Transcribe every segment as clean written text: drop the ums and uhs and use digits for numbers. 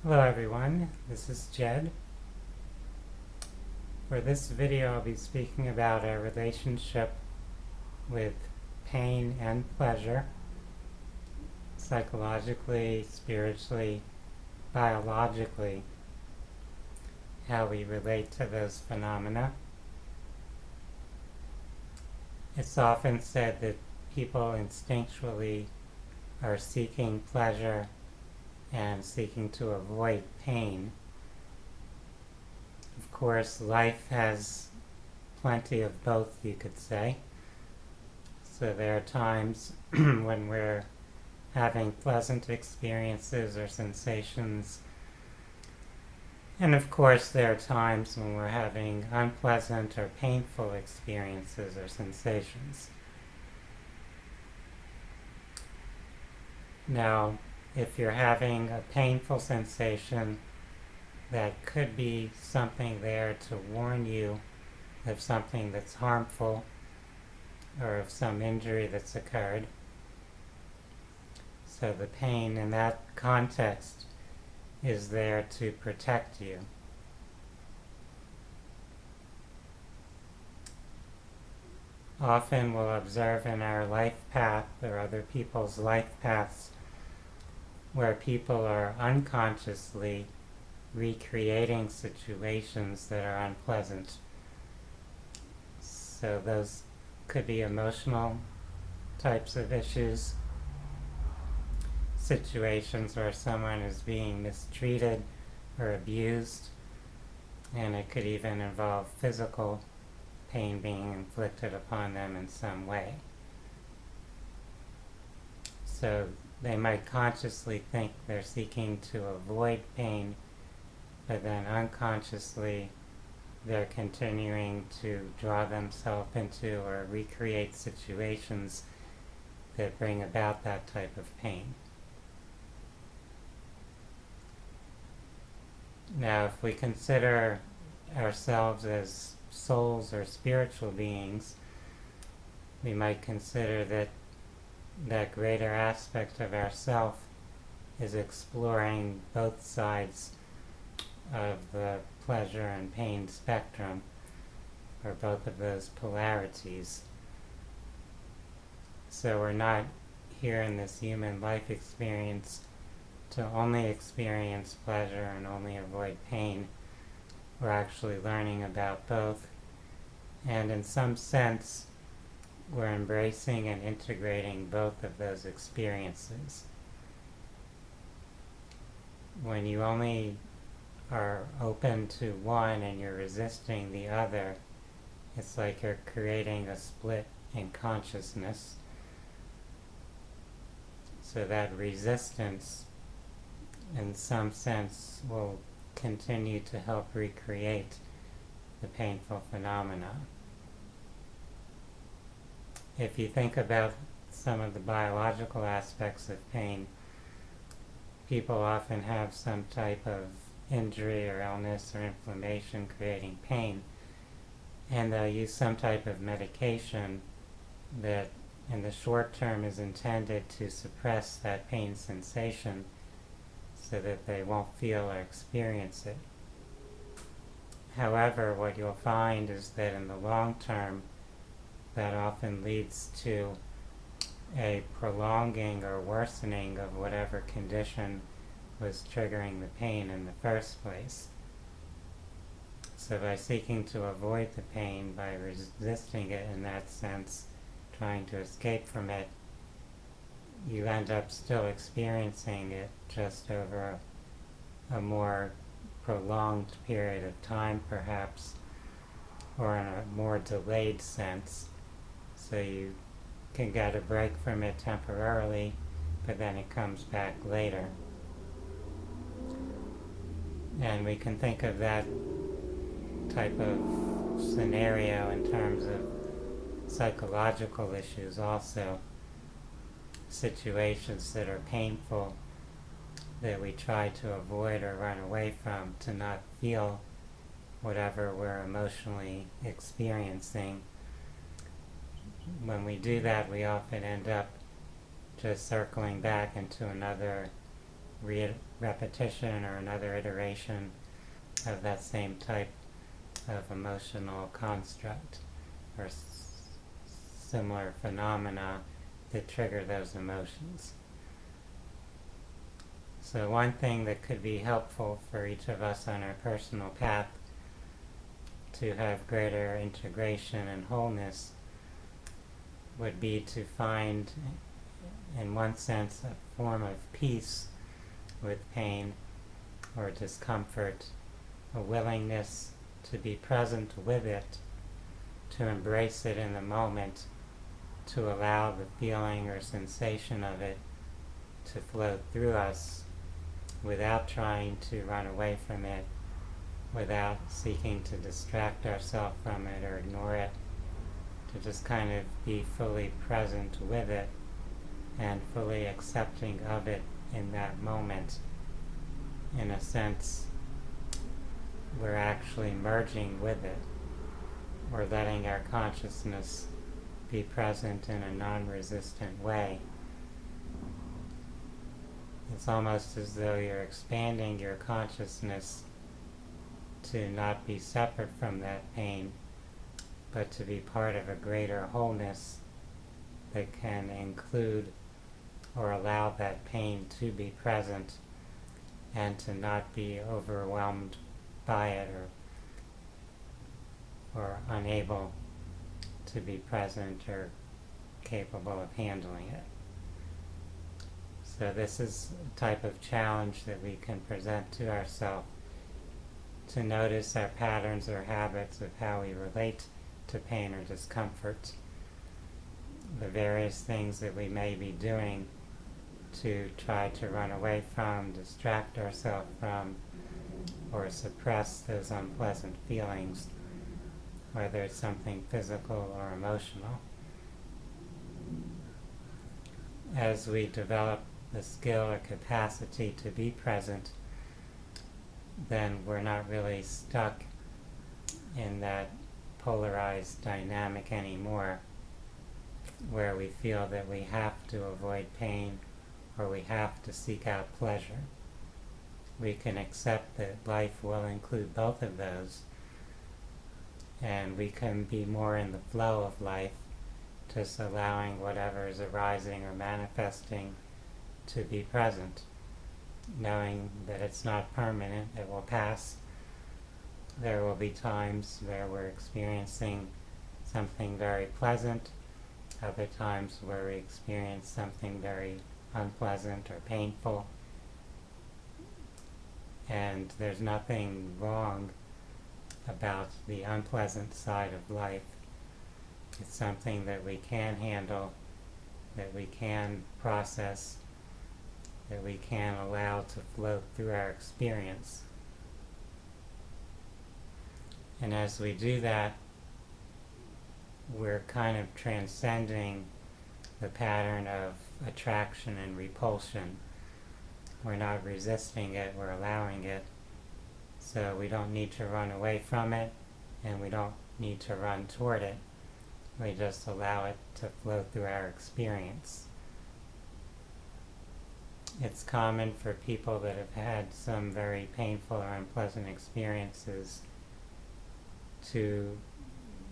Hello everyone, this is Jed. For this video I'll be speaking about our relationship with pain and pleasure, psychologically, spiritually, biologically, how we relate to those phenomena. It's often said that people instinctually are seeking pleasure and seeking to avoid pain. Of course, life has plenty of both, you could say. So there are times when we're having pleasant experiences or sensations, and of course there are times when we're having unpleasant or painful experiences or sensations. Now, if you're having a painful sensation, that could be something there to warn you of something that's harmful or of some injury that's occurred. So the pain in that context is there to protect you. Often we'll observe in our life path or other people's life paths where people are unconsciously recreating situations that are unpleasant. So those could be emotional types of issues, situations where someone is being mistreated or abused, and it could even involve physical pain being inflicted upon them in some way. So they might consciously think they're seeking to avoid pain, but then unconsciously they're continuing to draw themselves into or recreate situations that bring about that type of pain. Now, if we consider ourselves as souls or spiritual beings, we might consider that that greater aspect of ourself is exploring both sides of the pleasure and pain spectrum, or both of those polarities. So we're not here in this human life experience to only experience pleasure and only avoid pain. We're actually learning about both, and in some sense we're embracing and integrating both of those experiences. When you only are open to one and you're resisting the other, it's like you're creating a split in consciousness. So that resistance, in some sense, will continue to help recreate the painful phenomena. If you think about some of the biological aspects of pain, people often have some type of injury or illness or inflammation creating pain, and they'll use some type of medication that in the short term is intended to suppress that pain sensation so that they won't feel or experience it. However, what you'll find is that in the long term, that often leads to a prolonging or worsening of whatever condition was triggering the pain in the first place. So by seeking to avoid the pain, by resisting it in that sense, trying to escape from it, you end up still experiencing it just over a more prolonged period of time perhaps, or in a more delayed sense. So you can get a break from it temporarily, but then it comes back later. And we can think of that type of scenario in terms of psychological issues also. Situations that are painful that we try to avoid or run away from, to not feel whatever we're emotionally experiencing. When we do that, we often end up just circling back into another repetition or another iteration of that same type of emotional construct or similar phenomena that trigger those emotions. So one thing that could be helpful for each of us on our personal path to have greater integration and wholeness would be to find, in one sense, a form of peace with pain or discomfort, a willingness to be present with it, to embrace it in the moment, to allow the feeling or sensation of it to flow through us without trying to run away from it, without seeking to distract ourselves from it or ignore it, to just kind of be fully present with it and fully accepting of it in that moment. In a sense, we're actually merging with it. We're letting our consciousness be present in a non-resistant way. It's almost as though you're expanding your consciousness to not be separate from that pain, but to be part of a greater wholeness that can include or allow that pain to be present and to not be overwhelmed by it or unable to be present or capable of handling it. So this is a type of challenge that we can present to ourselves, to notice our patterns or habits of how we relate to pain or discomfort, the various things that we may be doing to try to run away from, distract ourselves from, or suppress those unpleasant feelings, whether it's something physical or emotional. As we develop the skill or capacity to be present, then we're not really stuck in that polarized dynamic anymore, where we feel that we have to avoid pain or we have to seek out pleasure. We can accept that life will include both of those, and we can be more in the flow of life, just allowing whatever is arising or manifesting to be present, knowing that it's not permanent, it will pass. There will be times where we're experiencing something very pleasant, other times where we experience something very unpleasant or painful, and there's nothing wrong about the unpleasant side of life. It's something that we can handle, that we can process, that we can allow to flow through our experience. And as we do that, we're kind of transcending the pattern of attraction and repulsion. We're not resisting it, we're allowing it. So we don't need to run away from it, and we don't need to run toward it. We just allow it to flow through our experience. It's common for people that have had some very painful or unpleasant experiences to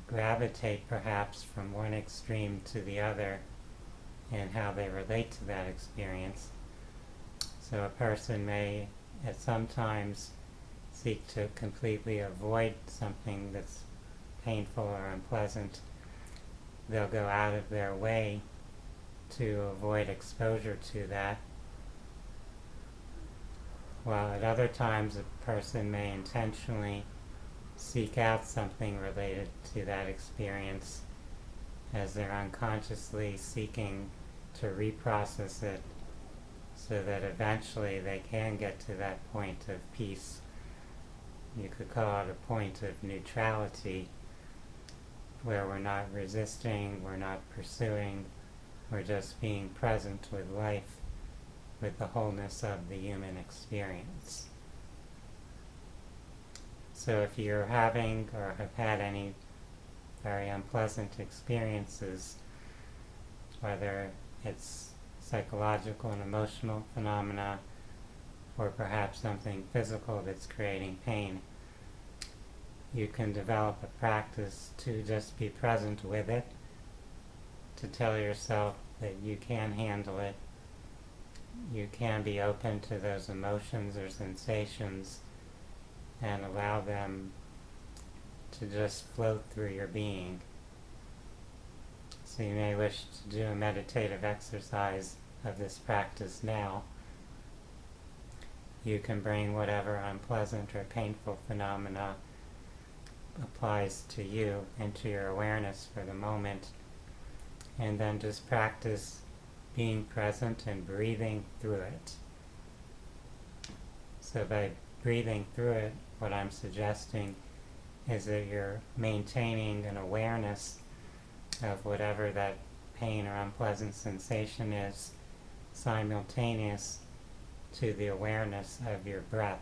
gravitate perhaps from one extreme to the other in how they relate to that experience. So a person may at some times seek to completely avoid something that's painful or unpleasant. They'll go out of their way to avoid exposure to that, while at other times a person may intentionally seek out something related to that experience as they're unconsciously seeking to reprocess it so that eventually they can get to that point of peace. You could call it a point of neutrality, where we're not resisting, we're not pursuing, we're just being present with life, with the wholeness of the human experience. So if you're having or have had any very unpleasant experiences, whether it's psychological and emotional phenomena or perhaps something physical that's creating pain. You can develop a practice to just be present with it, to tell yourself that you can handle it, you can be open to those emotions or sensations and allow them to just float through your being. So you may wish to do a meditative exercise of this practice now. You can bring whatever unpleasant or painful phenomena applies to you into your awareness for the moment, and then just practice being present and breathing through it. So by breathing through it, what I'm suggesting is that you're maintaining an awareness of whatever that pain or unpleasant sensation is, simultaneous to the awareness of your breath.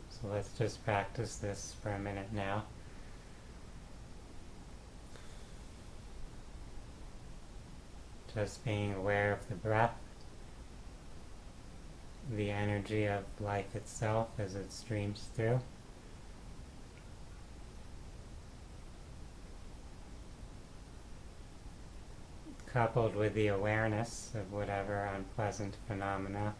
So let's just practice this for a minute now. Just being aware of the breath, the energy of life itself as it streams through. Coupled with the awareness of whatever unpleasant phenomena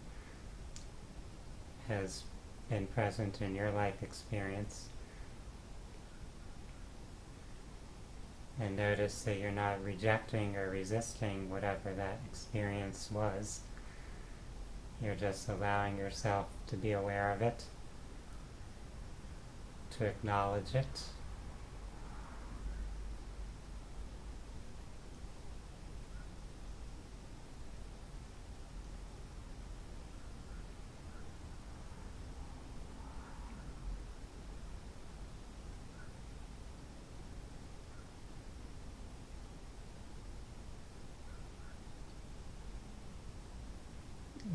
has been present in your life experience. And notice that you're not rejecting or resisting whatever that experience was. You're just allowing yourself to be aware of it, to acknowledge it.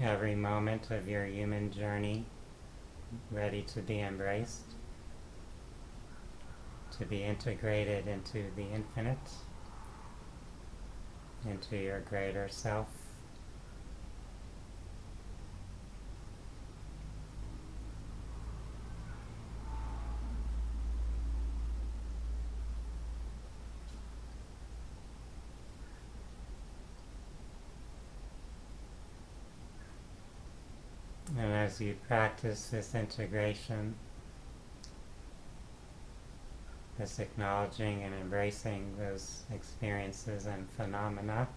Every moment of your human journey ready to be embraced, to be integrated into the infinite, into your greater self. And as you practice this integration, this acknowledging and embracing those experiences and phenomena,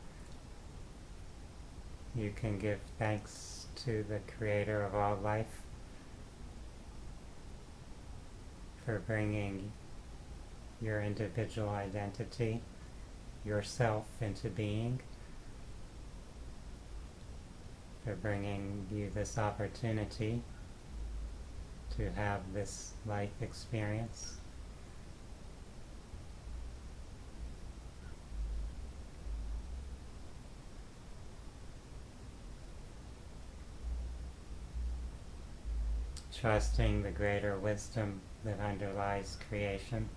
you can give thanks to the Creator of all life for bringing your individual identity, yourself, into being, for bringing you this opportunity to have this life experience. Trusting the greater wisdom that underlies creation,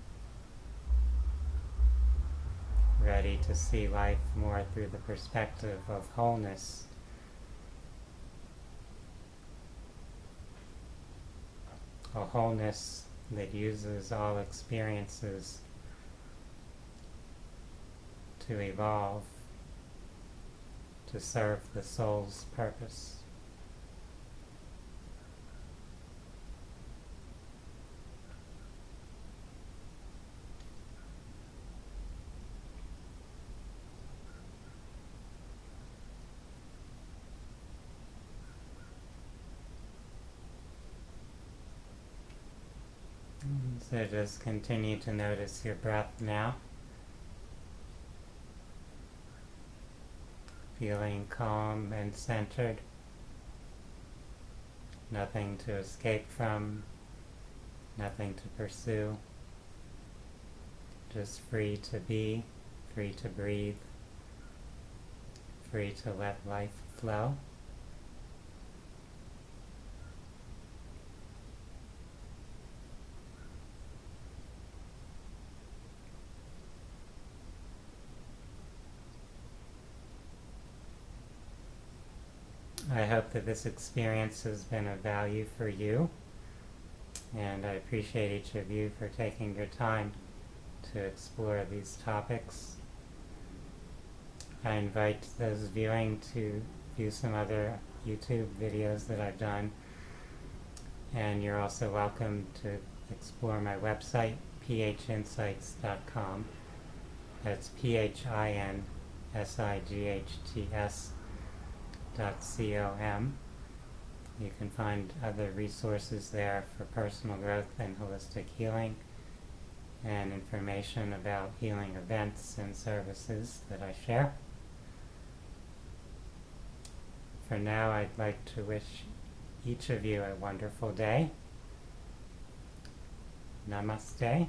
ready to see life more through the perspective of wholeness. A wholeness that uses all experiences to evolve, to serve the soul's purpose. So just continue to notice your breath now, feeling calm and centered, nothing to escape from, nothing to pursue, just free to be, free to breathe, free to let life flow. I hope that this experience has been of value for you, and I appreciate each of you for taking your time to explore these topics. I invite those viewing to view some other YouTube videos that I've done, and you're also welcome to explore my website, phinsights.com. That's phinsights.com. You can find other resources there for personal growth and holistic healing, and information about healing events and services that I share. For now, I'd like to wish each of you a wonderful day. Namaste.